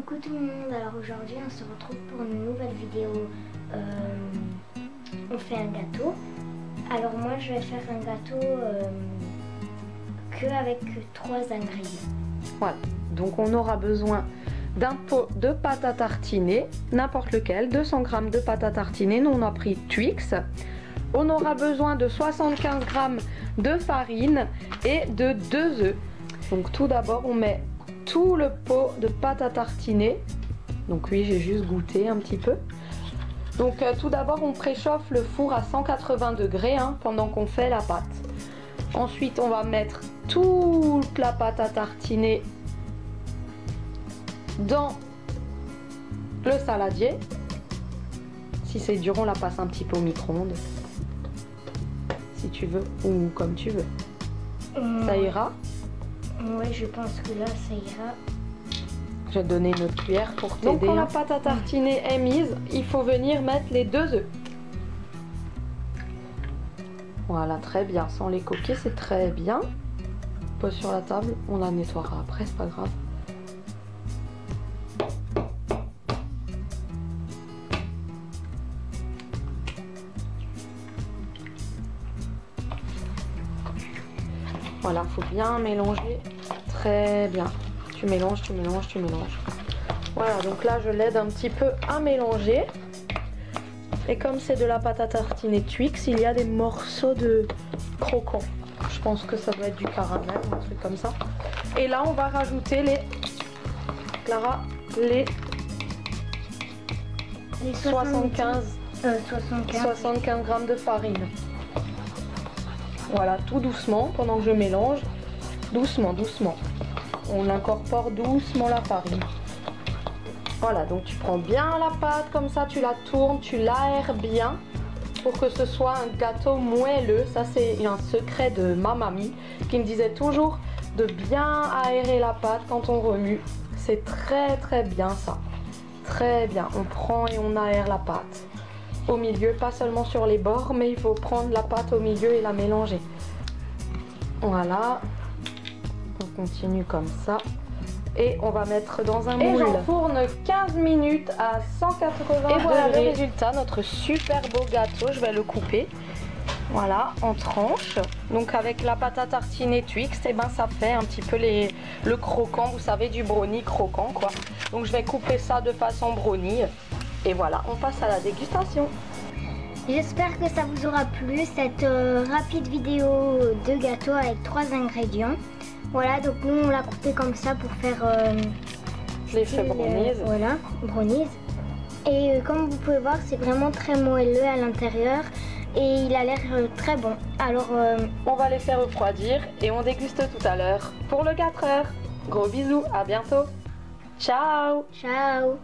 Coucou tout le monde, alors aujourd'hui on se retrouve pour une nouvelle vidéo. On fait un gâteau. Alors moi je vais faire un gâteau que avec 3 ingrédients. Voilà, donc on aura besoin d'un pot de pâte à tartiner, n'importe lequel, 200 g de pâte à tartiner, nous on a pris Twix. On aura besoin de 75 g de farine et de 2 œufs. Donc tout d'abord on met tout le pot de pâte à tartiner. Donc oui, j'ai juste goûté un petit peu. Donc tout d'abord on préchauffe le four à 180 degrés pendant qu'on fait la pâte. Ensuite on va mettre toute la pâte à tartiner dans le saladier. Si c'est dur, on la passe un petit peu au micro-ondes. Si tu veux, ou comme tu veux. Ça ira? Oui, je pense que là ça ira. Je vais te donner une autre cuillère pour t'aider. Donc quand la pâte à tartiner est mise, il faut venir mettre les 2 œufs. Voilà, très bien. Sans les coquer, c'est très bien. Pose sur la table, on la nettoiera après, c'est pas grave. Voilà, faut bien mélanger, très bien. Tu mélanges, tu mélanges, tu mélanges. Voilà, donc là je l'aide un petit peu à mélanger. Et comme c'est de la pâte à tartiner Twix, il y a des morceaux de croquant. Je pense que ça doit être du caramel, un truc comme ça. Et là on va rajouter les... Clara, les 75 g de farine. Voilà, tout doucement, pendant que je mélange. Doucement, doucement. On incorpore doucement la farine. Voilà, donc tu prends bien la pâte, comme ça tu la tournes, tu l'aères bien pour que ce soit un gâteau moelleux. Ça c'est un secret de ma mamie qui me disait toujours de bien aérer la pâte quand on remue. C'est très très bien ça. Très bien, on prend et on aère la pâte. Au milieu, pas seulement sur les bords, mais il faut prendre la pâte au milieu et la mélanger. Voilà. On continue comme ça. Et on va mettre dans un moule. Et j'enfourne 15 minutes à 180 degrés. Et voilà le résultat, notre super beau gâteau. Je vais le couper. Voilà, en tranches. Donc avec la pâte à tartiner Twix, et ben ça fait un petit peu le croquant, vous savez, du brownie croquant quoi. Donc je vais couper ça de façon brownie. Et voilà, on passe à la dégustation. J'espère que ça vous aura plu, cette rapide vidéo de gâteau avec 3 ingrédients. Voilà, donc nous on l'a coupé comme ça pour faire l'effet brownies. Voilà, brownies. Et comme vous pouvez voir, c'est vraiment très moelleux à l'intérieur et il a l'air très bon. Alors on va les faire refroidir et on déguste tout à l'heure pour le 4 heures. Gros bisous, à bientôt. Ciao. Ciao.